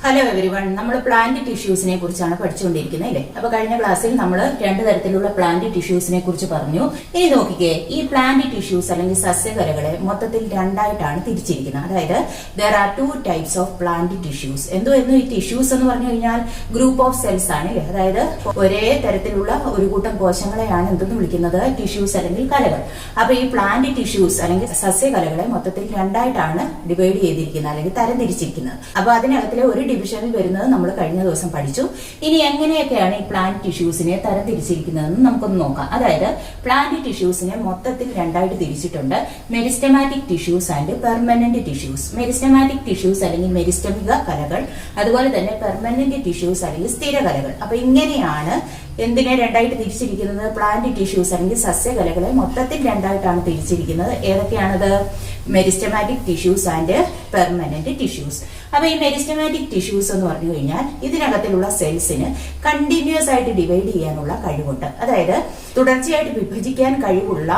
Hello everyone, നമ്മൾ plant ടിഷ്യൂസിനെ കുറിച്ചാണ് പഠിച്ചുകൊണ്ടിരിക്കുന്നത് അല്ലേ. അപ്പൊ കഴിഞ്ഞ ക്ലാസ്സിൽ നമ്മൾ രണ്ട് തരത്തിലുള്ള പ്ലാന്റ് ടിഷ്യൂസിനെ കുറിച്ച് പറഞ്ഞു. ഇനി നോക്കിക്കേ, ഈ പ്ലാന്റ് ടിഷ്യൂസ് അല്ലെങ്കിൽ സസ്യകലകളെ മൊത്തത്തിൽ രണ്ടായിട്ടാണ് തിരിച്ചിരിക്കുന്നത്. അതായത് there are two types of plant tissues. എന്തോ ഈ ടിഷ്യൂസ് എന്ന് പറഞ്ഞു കഴിഞ്ഞാൽ ഗ്രൂപ്പ് ഓഫ് സെൽസ് ആണ് അല്ലേ. അതായത് ഒരേ തരത്തിലുള്ള ഒരു കൂട്ടം കോശങ്ങളെയാണ് എന്തെന്ന് വിളിക്കുന്നത്, ടിഷ്യൂസ് അല്ലെങ്കിൽ കലകൾ. അപ്പൊ ഈ പ്ലാന്റ് ടിഷ്യൂസ് അല്ലെങ്കിൽ സസ്യകലകളെ മൊത്തത്തിൽ രണ്ടായിട്ടാണ് ഡിവൈഡ് ചെയ്തിരിക്കുന്നത് അല്ലെങ്കിൽ തരംതിരിച്ചിരിക്കുന്നത്. അപ്പൊ അതിനകത്തിലെ ഒരു ഡിവിഷനിൽ വരുന്നത് നമ്മൾ കഴിഞ്ഞ ദിവസം പഠിച്ചു. ഇനി എങ്ങനെയൊക്കെയാണ് ഈ പ്ലാന്റ് ടിഷ്യൂസിനെ തരംതിരിച്ചിരിക്കുന്നതെന്ന് നമുക്കൊന്ന് നോക്കാം. അതായത് പ്ലാന്റ് ടിഷ്യൂസിനെ മൊത്തത്തിൽ രണ്ടായിട്ട് തിരിച്ചിട്ടുണ്ട്: meristematic tissues and permanent tissues. Meristematic tissues അല്ലെങ്കിൽ മെരിസ്റ്റമിക കലകൾ, അതുപോലെ തന്നെ പെർമനന്റ് ടിഷ്യൂസ് അല്ലെങ്കിൽ സ്ഥിരകലകൾ. അപ്പൊ ഇങ്ങനെയാണ് എന്തിനെ രണ്ടായിട്ട് തിരിച്ചിരിക്കുന്നത്, പ്ലാന്റ് ടിഷ്യൂസ് അല്ലെങ്കിൽ സസ്യകലകളെ മൊത്തത്തിൽ രണ്ടായിട്ടാണ് തിരിച്ചിരിക്കുന്നത്. ഏതൊക്കെയാണത്? Meristematic tissues and permanent tissues. അപ്പൊ ഈ മെരിസ്റ്റമാറ്റിക് ടിഷ്യൂസ് എന്ന് പറഞ്ഞു കഴിഞ്ഞാൽ ഇതിനകത്തിലുള്ള സെൽസിന് കണ്ടിന്യൂസ് ആയിട്ട് ഡിവൈഡ് ചെയ്യാനുള്ള കഴിവുണ്ട്. അതായത് തുടർച്ചയായിട്ട് വിഭജിക്കാൻ കഴിവുള്ള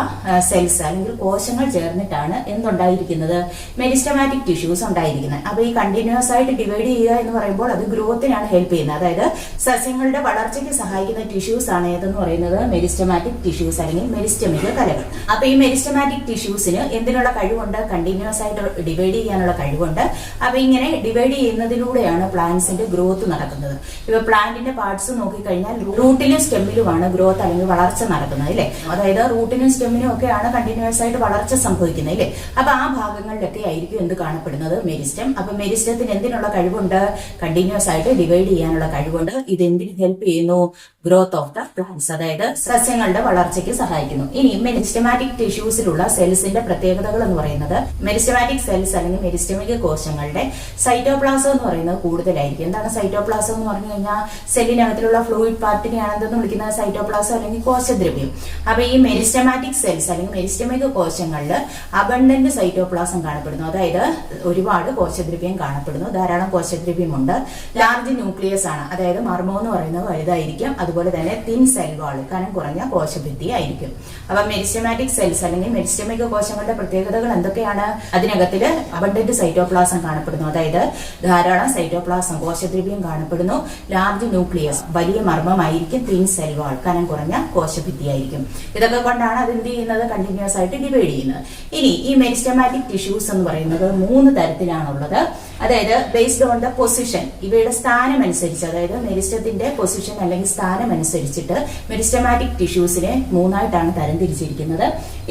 സെൽസ് അല്ലെങ്കിൽ കോശങ്ങൾ ചേർന്നിട്ടാണ് എന്തുണ്ടായിരിക്കുന്നത്, മെരിസ്റ്റമാറ്റിക് ടിഷ്യൂസ് ഉണ്ടായിരിക്കുന്നത്. അപ്പൊ ഈ കണ്ടിന്യൂസ് ആയിട്ട് ഡിവൈഡ് ചെയ്യുക എന്ന് പറയുമ്പോൾ അത് ഗ്രോത്തിനാണ് ഹെൽപ്പ് ചെയ്യുന്നത്. അതായത് സസ്യങ്ങളുടെ വളർച്ചയ്ക്ക് സഹായിക്കുന്ന ടിഷ്യൂസ് ആണ് ഏതെന്ന് പറയുന്നത് മെരിസ്റ്റമാറ്റിക് ടിഷ്യൂസ് അല്ലെങ്കിൽ മെരിസ്റ്റമിക കലകൾ. അപ്പൊ ഈ മെരിസ്റ്റമാറ്റിക് ടിഷ്യൂസിന് എന്തിനുള്ള കഴിവുണ്ട്, കണ്ടിന്യൂസ് ആയിട്ട് ഡിവൈഡ് ചെയ്യാനുള്ള കഴിവുണ്ട്. അപ്പൊ ഇങ്ങനെ ഡിവൈഡ് ചെയ്യുന്നതിലൂടെയാണ് പ്ലാന്റ്സിന്റെ ഗ്രോത്ത് നടക്കുന്നത്. ഇപ്പൊ പ്ലാന്റിന്റെ പാർട്സ് നോക്കിക്കഴിഞ്ഞാൽ റൂട്ടിലും സ്റ്റെമ്മിലുമാണ് ഗ്രോത്ത് അല്ലെങ്കിൽ വളർച്ച നടക്കുന്നത് അല്ലേ. അതായത് റൂട്ടിനും സ്റ്റെമ്മിനും ഒക്കെയാണ് കണ്ടിന്യൂസ് ആയിട്ട് വളർച്ച സംഭവിക്കുന്നത് അല്ലേ. അപ്പൊ ആ ഭാഗങ്ങളിലൊക്കെ ആയിരിക്കും എന്ത് കാണപ്പെടുന്നത്, മെരിസ്റ്റം. അപ്പൊ മെരിസ്റ്റത്തിന് എന്തിനുള്ള കഴിവുണ്ട്, കണ്ടിന്യൂസ് ആയിട്ട് ഡിവൈഡ് ചെയ്യാനുള്ള കഴിവുണ്ട്. ഇത് എന്തിന് ഹെൽപ്പ് ചെയ്യുന്നു, ഗ്രോത്ത് ഓഫ് ദ പ്ലാന്റ്സ്, അതായത് സസ്യങ്ങളുടെ വളർച്ചയ്ക്ക് സഹായിക്കുന്നു. ഇനി മെരിസ്റ്റമാറ്റിക് ടിഷ്യൂസിലുള്ള സെൽസിന്റെ പ്രത്യേകതകൾ എന്ന് പറയുന്നത്, മെരിസ്റ്റമാറ്റിക് സെൽസ് അല്ലെങ്കിൽ മെരിസ്റ്റമിക കോശങ്ങളുടെ സൈറ്റോപ്ലാസം എന്ന് പറയുന്നത് കൂടുതലായിരിക്കും. എന്താണ് സൈറ്റോപ്ലാസം എന്ന് പറഞ്ഞു കഴിഞ്ഞാൽ സെല്ലിനകത്തിലുള്ള ഫ്ലൂയിഡ് പാർട്ടിനെയാണ് എന്തെന്ന് വിളിക്കുന്നത്, സൈറ്റോപ്ലാസം അല്ലെങ്കിൽ കോശദ്രവ്യം. അപ്പൊ ഈ മെരിസ്റ്റമാറ്റിക് സെൽസ് അല്ലെങ്കിൽ മെരിസ്റ്റമിക കോശങ്ങളിൽ അബണ്ടന്റ് സൈറ്റോപ്ലാസം കാണപ്പെടുന്നു. അതായത് ഒരുപാട് കോശദ്രവ്യം കാണപ്പെടുന്നു, ധാരാളം കോശദ്രവ്യമുണ്ട്. ലാർജ് ന്യൂക്ലിയസ് ആണ്, അതായത് മർമ്മം എന്ന് പറയുന്നത് വലുതായിരിക്കും. അതുപോലെ തന്നെ തിൻ സെൽ വാൾ, കനം കുറഞ്ഞ കോശഭിത്തി ആയിരിക്കും. അപ്പൊ മെരിസ്റ്റമാറ്റിക് സെൽസ് അല്ലെങ്കിൽ മെരിസ്റ്റമിക കോശങ്ങളുടെ പ്രത്യേകതകൾ എന്തൊക്കെയാണ്, അതിനകത്തില് അബണ്ടന്റ് സൈറ്റോപ്ലാസം കാണപ്പെടുന്നു. അതായത് ധാരാളം സൈറ്റോപ്ലാസം കോശദ്രവ്യം കാണപ്പെടുന്നു. ലാർജ് ന്യൂക്ലിയസ്, വലിയ മർമ്മമായിരിക്കും. തിൻ സെൽ വാൾ, കനം കുറഞ്ഞ കോശഭിത്തി ആയിരിക്കും. ഇതൊക്കെ കൊണ്ടാണ് അത് എന്ത് ചെയ്യുന്നത്, കണ്ടിന്യൂസ് ആയിട്ട് ഡിവൈഡ് ചെയ്യുന്നത്. ഇനി ഈ മെരിസ്റ്റമാറ്റിക് ടിഷ്യൂസ് എന്ന് പറയുന്നത് 3 തരത്തിലാണുള്ളത്. അതായത് ബേസ്ഡ് ഓൺ ദ പൊസിഷൻ, ഇവയുടെ സ്ഥാനം അനുസരിച്ച്, അതായത് മെരിസ്റ്റത്തിന്റെ പൊസിഷൻ അല്ലെങ്കിൽ സ്ഥാനം അനുസരിച്ചിട്ട് മെരിസ്റ്റമാറ്റിക് ടിഷ്യൂസിനെ 3ആയിട്ടാണ് തരംതിരിച്ചിരിക്കുന്നത്: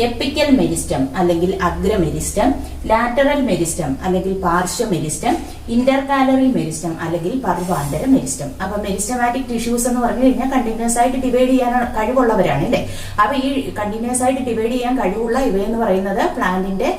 എപ്പിക്കൽ മെരിസ്റ്റം അല്ലെങ്കിൽ അഗ്രമെരിസ്റ്റം, ലാറ്ററൽ മെരിസ്റ്റം അല്ലെങ്കിൽ പാർശ്വ മെരിസ്റ്റം, ഇന്റർകാലറി മെരിസ്റ്റം അല്ലെങ്കിൽ പർവാന്തര മെരിസ്റ്റം. അപ്പൊ മെരിസ്റ്റമാറ്റിക് ടിഷ്യൂസ് എന്ന് പറഞ്ഞു കഴിഞ്ഞാൽ കണ്ടിന്യൂസ് ആയിട്ട് ഡിവൈഡ് ചെയ്യാൻ കഴിവുള്ളവരാണ് അല്ലേ. അപ്പൊ ഈ കണ്ടിന്യൂസ് ആയിട്ട് ഡിവൈഡ് ചെയ്യാൻ കഴിവുള്ള ഇവയെന്ന് പറയുന്നത് പ്ലാന്റിന്റെ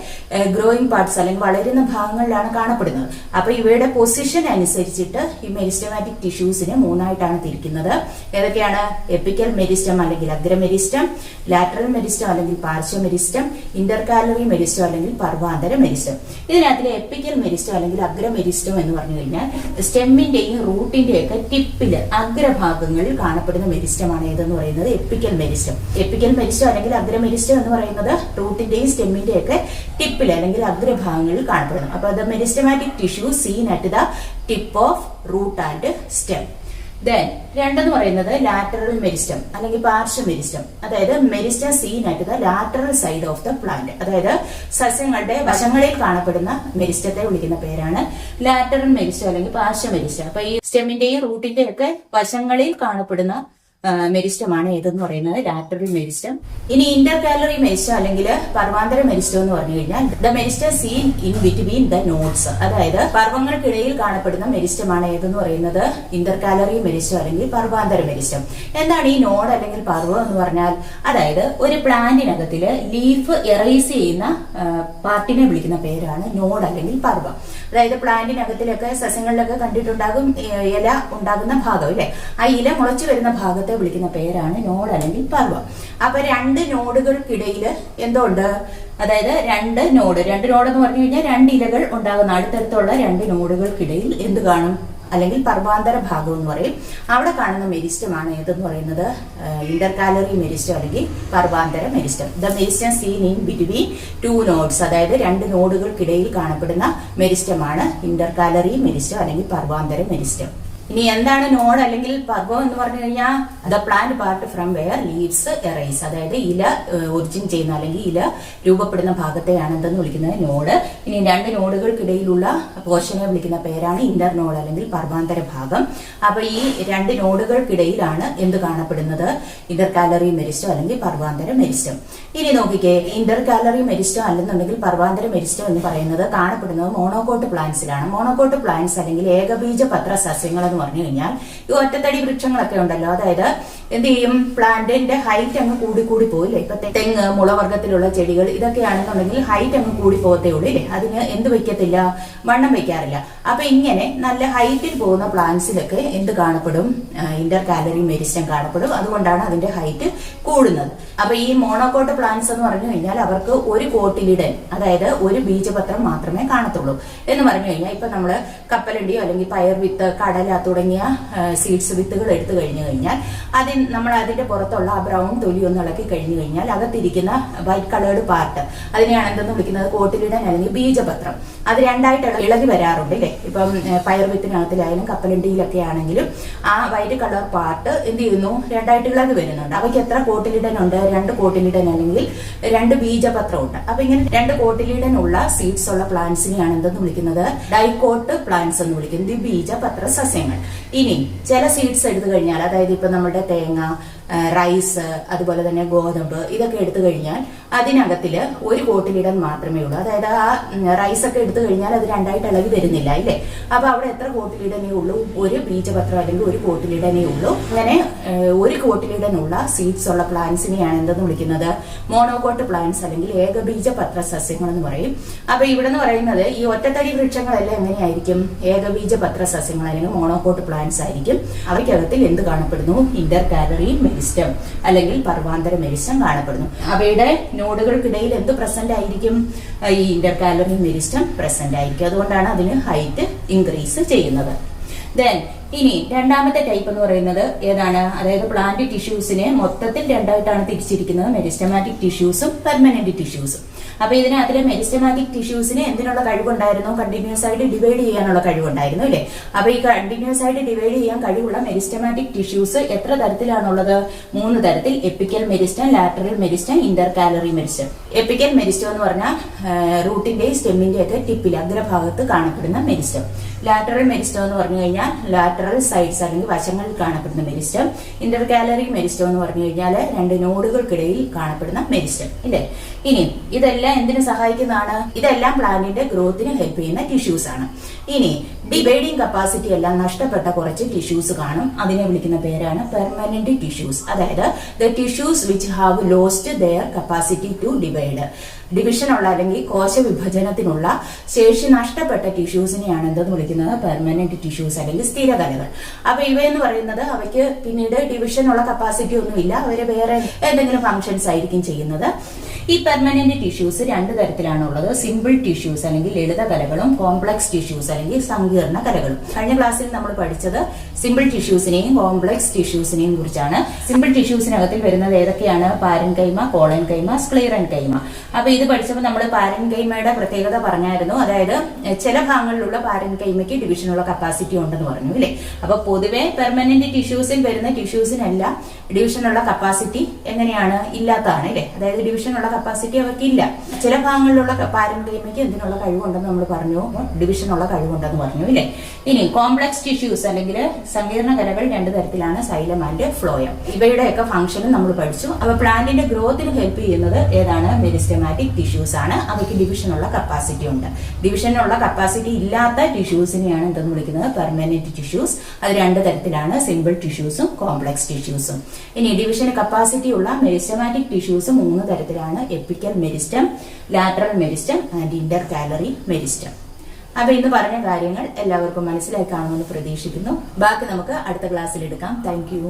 ഗ്രോയിങ് പാർട്സ് അല്ലെങ്കിൽ വളരുന്ന ഭാഗങ്ങളിലാണ് കാണപ്പെടുന്നത്. അപ്പൊ ഇവയുടെ പൊസിഷൻ അനുസരിച്ചിട്ട് ഈ മെരിസ്റ്റമാറ്റിക് ടിഷ്യൂസിനെ 3ആയിട്ടാണ് തിരിക്കുന്നത്. ഏതൊക്കെയാണ്? എപ്പിക്കൽ മെരിസ്റ്റം അല്ലെങ്കിൽ അഗ്രമെരിസ്റ്റം, ലാറ്ററൽ മെരിസ്റ്റം അല്ലെങ്കിൽ പാർശ്വ മെരിസ്റ്റം, ഇന്റർകാലറി മെരിസ്റ്റം അല്ലെങ്കിൽ പർവാന്തര മെരിസ്റ്റം. ഇതിനകത്തിലെ എപ്പിക്കൽ മെരിസ്റ്റം അല്ലെങ്കിൽ അഗ്രമെരിസ്റ്റം എന്ന് പറഞ്ഞു കഴിഞ്ഞാൽ സ്റ്റെമ്മിന്റെയും റൂട്ടിന്റെയും ഒക്കെ ടിപ്പില് അഗ്രഭാഗങ്ങളിൽ കാണപ്പെടുന്ന മെരിസ്റ്റമാണ് ഏതെന്ന് പറയുന്നത് എപ്പിക്കൽ മെരിസ്റ്റം. എപ്പിക്കൽ മെരിസ്റ്റം അല്ലെങ്കിൽ അഗ്രമെരിസ്റ്റം എന്ന് പറയുന്നത് റൂട്ടിന്റെയും സ്റ്റെമ്മിന്റെയും ഒക്കെ ടിപ്പിൽ അല്ലെങ്കിൽ അഗ്രഭാഗങ്ങളിൽ കാണപ്പെടുന്നു. അപ്പൊ the meristematic tissue seen at the tip of root and stem. Then രണ്ടെന്ന് പറയുന്നത് ലാറ്ററൽ മെരിസ്റ്റം അല്ലെങ്കിൽ പാർശ്വ മെരിസ്റ്റം. അതായത് meristem seen at the lateral side of the plant. അതായത് സസ്യങ്ങളുടെ വശങ്ങളിൽ കാണപ്പെടുന്ന മെരിസ്റ്റത്തെ വിളിക്കുന്ന പേരാണ് ലാറ്ററൽ മെരിസ്റ്റം അല്ലെങ്കിൽ പാർശ്വ മെരിസ്റ്റം. അപ്പൊ ഈ സ്റ്റെമ്മിന്റെയും റൂട്ടിന്റെയും ഒക്കെ വശങ്ങളിൽ കാണപ്പെടുന്ന മെരിസ്റ്റമാണ് ഏതെന്ന് പറയുന്നത് ലാറ്ററൽ മെരിസ്റ്റം. ഇനി ഇന്റർകാലറി മെരിസ്റ്റം അല്ലെങ്കിൽ പർവാന്തര മെരിസ്റ്റം എന്ന് പറഞ്ഞു കഴിഞ്ഞാൽ the meristem seen in between the nodes. അതായത് പർവ്വങ്ങൾക്കിടയിൽ കാണപ്പെടുന്ന മെരിസ്റ്റമാണ് ഏതെന്ന് പറയുന്നത് ഇന്റർകാലറി മെരിസ്റ്റം അല്ലെങ്കിൽ പർവാന്തര മെരിസ്റ്റം. എന്താണ് ഈ നോഡ് അല്ലെങ്കിൽ പർവ്വം എന്ന് പറഞ്ഞാൽ? അതായത് ഒരു പ്ലാന്റിനകത്തില് ലീഫ് എറൈസ് ചെയ്യുന്ന പാർട്ടിനെ വിളിക്കുന്ന പേരാണ് നോഡ് അല്ലെങ്കിൽ പർവ്വം. അതായത് പ്ലാന്റിനകത്തിലൊക്കെ സസ്യങ്ങളിലൊക്കെ കണ്ടിട്ടുണ്ടാകും ഇല ഉണ്ടാകുന്ന ഭാഗം അല്ലെ. ആ ഇല മുളച്ചു വരുന്ന ഭാഗത്തെ വിളിക്കുന്ന പേരാണ് നോഡ് അല്ലെങ്കിൽ പർവ്വം. അപ്പൊ 2 നോഡുകൾക്കിടയിൽ എന്തോ ഉണ്ട്, അതായത് രണ്ട് നോഡ് എന്ന് പറഞ്ഞു കഴിഞ്ഞാൽ 2 ഇലകൾ ഉണ്ടാകുന്ന അടുത്തടുത്തുള്ള 2 നോഡുകൾക്കിടയിൽ എന്ത് കാണും, അല്ലെങ്കിൽ പർവാന്തര ഭാഗം എന്ന് പറയും. അവിടെ കാണുന്ന മെരിസ്റ്റമാണ് ഏതെന്ന് പറയുന്നത് ഇന്റർകാലറി മെരിസ്റ്റം അല്ലെങ്കിൽ പർവാന്തര meristem. The meristem seen in between two nodes, അതായത് രണ്ട് നോഡുകൾക്കിടയിൽ കാണപ്പെടുന്ന മെരിസ്റ്റമാണ് ഇന്റർകാലറി മെരിസ്റ്റം അല്ലെങ്കിൽ പർവാന്തര മെരിസ്റ്റം. ഇനി എന്താണ് നോഡ് അല്ലെങ്കിൽ പർവം എന്ന് പറഞ്ഞു കഴിഞ്ഞാൽ the plant part from where leaves arise, അതായത് ഇല ഒറിജിൻ ചെയ്യുന്ന അല്ലെങ്കിൽ ഇല രൂപപ്പെടുന്ന ഭാഗത്തെയാണ് എന്തെന്ന് വിളിക്കുന്നത് നോഡ്. ഇനി രണ്ട് നോഡുകൾക്കിടയിലുള്ള പോർഷനെ വിളിക്കുന്ന പേരാണ് ഇന്റർ നോഡ് അല്ലെങ്കിൽ പർവാന്തര ഭാഗം. അപ്പൊ ഈ രണ്ട് നോഡുകൾക്കിടയിലാണ് എന്ത് കാണപ്പെടുന്നത് ഇന്റർകാലറി മെരിസ്റ്റം അല്ലെങ്കിൽ പർവാന്തര മെരിസ്റ്റം. ഇനി നോക്കിക്കേ, ഇന്റർകാലറി മെരിസ്റ്റം അല്ലെന്നുണ്ടെങ്കിൽ പർവാന്തര മെരിസ്റ്റം എന്ന് പറയുന്നത് കാണപ്പെടുന്നത് മോണോകോട്ട് പ്ലാന്റ്സിലാണ്. മോണോകോട്ട് പ്ലാന്റ്സ് അല്ലെങ്കിൽ ഏകബീജ പത്ര സസ്യങ്ങൾ എന്ന് പറഞ്ഞു കഴിഞ്ഞാൽ ഈ ഒറ്റത്തടി വൃക്ഷങ്ങളൊക്കെ ഉണ്ടല്ലോ, അതായത് എന്ത് ചെയ്യും, പ്ലാന്റിന്റെ ഹൈറ്റ് അങ്ങ് കൂടി കൂടി പോയില്ലേ. ഇപ്പൊ തെങ്ങ്, മുളവർഗത്തിലുള്ള ചെടികൾ ഇതൊക്കെയാണെന്നുണ്ടെങ്കിൽ ഹൈറ്റ് അങ്ങ് കൂടി പോകത്തേ ഉള്ളൂ ഇല്ലേ, അതിന് എന്ത് വെക്കത്തില്ല, വണ്ണം വെക്കാറില്ല. അപ്പൊ ഇങ്ങനെ നല്ല ഹൈറ്റിൽ പോകുന്ന പ്ലാന്റ്സിലൊക്കെ എന്ത് കാണപ്പെടും, ഇന്റർകാലറി മെരിസ്റ്റം കാണപ്പെടും. അതുകൊണ്ടാണ് അതിന്റെ ഹൈറ്റ് കൂടുന്നത്. അപ്പൊ ഈ മോണോകോട്ട് പ്ലാന്റ്സ് എന്ന് പറഞ്ഞു കഴിഞ്ഞാൽ അവർക്ക് ഒരു കോട്ടിലിഡൻ, അതായത് ഒരു ബീജപത്രം മാത്രമേ കാണത്തുള്ളൂ എന്ന് പറഞ്ഞു കഴിഞ്ഞാൽ, ഇപ്പൊ നമ്മള് കപ്പലണ്ടിയോ അല്ലെങ്കിൽ പയർ വിത്ത്, കടല തുടങ്ങിയ സീഡ്സ് വിത്തുകൾ എടുത്തു കഴിഞ്ഞു കഴിഞ്ഞാൽ നമ്മൾ അതിന്റെ പുറത്തുള്ള ആ ബ്രൗൺ തൊലി ഒന്ന് ഇളക്കി കഴിഞ്ഞു കഴിഞ്ഞാൽ അകത്തിരിക്കുന്ന വൈറ്റ് കളേർഡ് പാർട്ട് അതിനെയാണ് എന്തെന്ന് വിളിക്കുന്നത് കോട്ടിലിഡൻ അല്ലെങ്കിൽ ബീജപത്രം. അത് രണ്ടായിട്ട് ഇളകി വരാറുണ്ട് ഇല്ലേ. ഇപ്പം പയർ വിത്തിനകത്തിലായാലും കപ്പലണ്ടിയിലൊക്കെ ആണെങ്കിലും ആ വൈറ്റ് കളർ പാർട്ട് എന്ത് ചെയ്യുന്നു, രണ്ടായിട്ട് ഇളകി വരുന്നുണ്ട്. അവയ്ക്ക് എത്ര കോട്ടിലിഡൻ ഉണ്ട്, രണ്ട് കോട്ടിലിഡൻ അല്ലെങ്കിൽ രണ്ട് ബീജപത്രം ഉണ്ട്. അപ്പൊ ഇങ്ങനെ രണ്ട് കോട്ടിലിഡൻ ഉള്ള സീഡ്സ് ഉള്ള പ്ലാന്റ്സിനെയാണ് എന്തെന്ന് വിളിക്കുന്നത് ഡൈക്കോട്ട് പ്ലാന്റ്സ് എന്ന് വിളിക്കുന്നത്, ദ്വിബീജപത്ര സസ്യങ്ങൾ. ഇനി ചില സീഡ്സ് എടുത്തു കഴിഞ്ഞാൽ, അതായത് ഇപ്പൊ നമ്മുടെ തേങ്ങ, റൈസ്, അതുപോലെ തന്നെ ഗോതമ്പ് ഇതൊക്കെ എടുത്തു കഴിഞ്ഞാൽ അതിനകത്തില് ഒരു കോട്ടിലിടൻ മാത്രമേ ഉള്ളൂ. അതായത് ആ റൈസ് ഒക്കെ എടുത്തു കഴിഞ്ഞാൽ അത് രണ്ടായിട്ട് ഇളകി വരുന്നില്ല ഇല്ലേ. അപ്പൊ അവിടെ എത്ര കോട്ടിലിടനേ ഉള്ളൂ, ഒരു ബീജപത്രം അല്ലെങ്കിൽ ഒരു കോട്ടിലിടനേ ഉള്ളൂ. അങ്ങനെ ഒരു കോട്ടിലിടനുള്ള സീഡ്സ് ഉള്ള പ്ലാന്റ്സിനെയാണ് എന്തെന്ന് വിളിക്കുന്നത് മോണോകോട്ട് പ്ലാന്റ്സ് അല്ലെങ്കിൽ ഏകബീജപത്ര സസ്യങ്ങൾ എന്ന് പറയും. അപ്പൊ ഇവിടെ എന്ന് പറയുന്നത് ഈ ഒറ്റത്തടി വൃക്ഷങ്ങളെല്ലാം എങ്ങനെയായിരിക്കും, ഏകബീജപത്ര സസ്യങ്ങൾ അല്ലെങ്കിൽ മോണോകോട്ട് പ്ലാന്റ്സ് ആയിരിക്കും. അവയ്ക്കകത്തിൽ എന്ത് കാണപ്പെടുന്നു, ഇന്റർകാലറി മെരിസ്റ്റം അല്ലെങ്കിൽ പർവാന്തര മെരിസ്റ്റം കാണപ്പെടുന്നു. അവയുടെ നോഡുകൾക്കിടയിൽ എന്ത് പ്രസന്റ് ആയിരിക്കും, ഈ ഇന്റർകാലറി മെരിസ്റ്റം പ്രസന്റ് ആയിരിക്കും. അതുകൊണ്ടാണ് അതിന് ഹൈറ്റ് ഇൻക്രീസ് ചെയ്യുന്നത്. ദെൻ ഇനി രണ്ടാമത്തെ ടൈപ്പ് എന്ന് പറയുന്നത് ഏതാണ്, അതായത് പ്ലാന്റ് ടിഷ്യൂസിനെ മൊത്തത്തിൽ രണ്ടായിട്ടാണ് തിരിച്ചിരിക്കുന്നത്, മെരിസ്റ്റമാറ്റിക് ടിഷ്യൂസും പെർമനന്റ് ടിഷ്യൂസും. അപ്പൊ ഇതിനകത്തിലെ മെരിസ്റ്റമാറ്റിക് ടിഷ്യൂസിന് എന്തിനുള്ള കഴിവുണ്ടായിരുന്നു, കണ്ടിന്യൂസ് ആയിട്ട് ഡിവൈഡ് ചെയ്യാനുള്ള കഴിവുണ്ടായിരുന്നു അല്ലെ. അപ്പൊ ഈ കണ്ടിന്യൂസ് ആയിട്ട് ഡിവൈഡ് ചെയ്യാൻ കഴിവുള്ള മെരിസ്റ്റമാറ്റിക് ടിഷ്യൂസ് എത്ര തരത്തിലാണുള്ളത്, 3 തരത്തിൽ. Apical meristem, lateral meristem, intercalary meristem. Apical meristem എന്ന് പറഞ്ഞാൽ റൂട്ടിന്റെയും സ്റ്റെമ്മിന്റെയും ഒക്കെ ടിപ്പിൽ അഗ്രഭാഗത്ത് കാണപ്പെടുന്ന മെരിസ്റ്റം. ലാറ്ററൽ മെരിസ്റ്റം എന്ന് പറഞ്ഞു കഴിഞ്ഞാൽ ലാറ്ററൽ സൈഡ്സ് അല്ലെങ്കിൽ വശങ്ങളിൽ കാണപ്പെടുന്ന മെരിസ്റ്റം. ഇന്റർകാലറി മെരിസ്റ്റം എന്ന് പറഞ്ഞു കഴിഞ്ഞാൽ രണ്ട് നോഡുകൾക്കിടയിൽ കാണപ്പെടുന്ന മെരിസ്റ്റം ഇല്ലേ. ഇനി ഇതെല്ലാം എന്തിനു സഹായിക്കുന്നതാണ്, ഇതെല്ലാം പ്ലാന്റിന്റെ ഗ്രോത്തിന് ഹെൽപ്പ് ചെയ്യുന്ന ടിഷ്യൂസ് ആണ്. ഇനി ഡിവൈഡിംഗ് കപ്പാസിറ്റി എല്ലാം നഷ്ടപ്പെട്ട കുറച്ച് ടിഷ്യൂസ് കാണും, അതിനെ വിളിക്കുന്ന പേരാണ് പെർമനന്റ് ടിഷ്യൂസ്. അതായത് the tissues which have lost their capacity to divide, ഡിവിഷനുള്ള അല്ലെങ്കിൽ കോശ വിഭജനത്തിനുള്ള ശേഷി നഷ്ടപ്പെട്ട ടിഷ്യൂസിനെയാണ് എന്തെന്ന് വിളിക്കുന്നത് പെർമനന്റ് ടിഷ്യൂസ് അല്ലെങ്കിൽ സ്ഥിരകലകൾ. അപ്പൊ ഇവയെന്ന് പറയുന്നത് അവയ്ക്ക് പിന്നീട് ഡിവിഷനുള്ള കപ്പാസിറ്റി ഒന്നുമില്ല, അവര് വേറെ എന്തെങ്കിലും ഫങ്ഷൻസ് ആയിരിക്കും ചെയ്യുന്നത്. ഈ പെർമനന്റ് ടിഷ്യൂസ് 2 തരത്തിലാണുള്ളത്, സിമ്പിൾ ടിഷ്യൂസ് അല്ലെങ്കിൽ ലളിത കലകളും കോംപ്ലക്സ് ടിഷ്യൂസ് അല്ലെങ്കിൽ സങ്കീർണ കലകളും. കഴിഞ്ഞ ക്ലാസ്സിൽ നമ്മൾ പഠിച്ചത് സിമ്പിൾ ടിഷ്യൂസിനെയും കോംപ്ലക്സ് ടിഷ്യൂസിനെയും കുറിച്ചാണ്. സിമ്പിൾ ടിഷ്യൂസിനകത്തിൽ വരുന്നത് ഏതൊക്കെയാണ്, പാരൻകൈമ, കോളൻകൈമ, സ്ക്ലീറൻകൈമ. അപ്പൊ ഇത് പഠിച്ചപ്പോൾ നമ്മൾ പാരൻകൈമയുടെ പ്രത്യേകത പറഞ്ഞായിരുന്നു, അതായത് ചില ഭാഗങ്ങളിലുള്ള പാരൻകൈമയ്ക്ക് ഡിവിഷനുള്ള കപ്പാസിറ്റി ഉണ്ടെന്ന് പറഞ്ഞു അല്ലെ. അപ്പൊ പൊതുവെ പെർമനന്റ് ടിഷ്യൂസിൽ വരുന്ന ടിഷ്യൂസിനെല്ലാം ഡിവിഷനുള്ള കപ്പാസിറ്റി എങ്ങനെയാണ്, ഇല്ലാത്തതാണ് അല്ലെ. അതായത് ഡിവിഷനുള്ള കപ്പാസിറ്റി അവർക്ക് ഇല്ല. ചില ഭാഗങ്ങളിലുള്ള പാരൻകൈമയ്ക്ക് എന്തിനുള്ള കഴിവുണ്ടെന്ന് നമ്മൾ പറഞ്ഞു, ഡിവിഷനുള്ള കഴിവുണ്ടെന്ന് പറഞ്ഞു അല്ലെ. ഇനി കോംപ്ലക്സ് ടിഷ്യൂസ് അല്ലെങ്കിൽ സങ്കീർണ കലകൾ 2 തരത്തിലാണ്, സൈലം ആൻഡ് ഫ്ലോയം. ഇവയുടെയൊക്കെ ഫംഗ്ഷനും നമ്മൾ പഠിച്ചു. അപ്പൊ പ്ലാന്റിന്റെ ഗ്രോത്തിന് ഹെൽപ്പ് ചെയ്യുന്നത് ഏതാണ്, മെരിസ്റ്റമാറ്റിക് ടിഷ്യൂസ് ആണ്. അവയ്ക്ക് ഡിവിഷനുള്ള കപ്പാസിറ്റി ഉണ്ട്. ഡിവിഷനുള്ള കപ്പാസിറ്റി ഇല്ലാത്ത ടിഷ്യൂസിനെയാണ് എന്തെന്ന് വിളിക്കുന്നത് പെർമനന്റ് ടിഷ്യൂസ്. അത് 2 തരത്തിലാണ്, സിമ്പിൾ ടിഷ്യൂസും കോംപ്ലക്സ് ടിഷ്യൂസും. ഇനി ഡിവിഷന് കപ്പാസിറ്റി ഉള്ള മെരിസ്റ്റമാറ്റിക് ടിഷ്യൂസ് 3 തരത്തിലാണ്, apical meristem, lateral meristem and intercalary meristem. അപ്പൊ ഇന്ന് പറഞ്ഞ കാര്യങ്ങൾ എല്ലാവർക്കും മനസ്സിലായി കാണുമെന്ന് പ്രതീക്ഷിക്കുന്നു. ബാക്കി നമുക്ക് അടുത്ത ക്ലാസ്സിൽ എടുക്കാം. Thank you.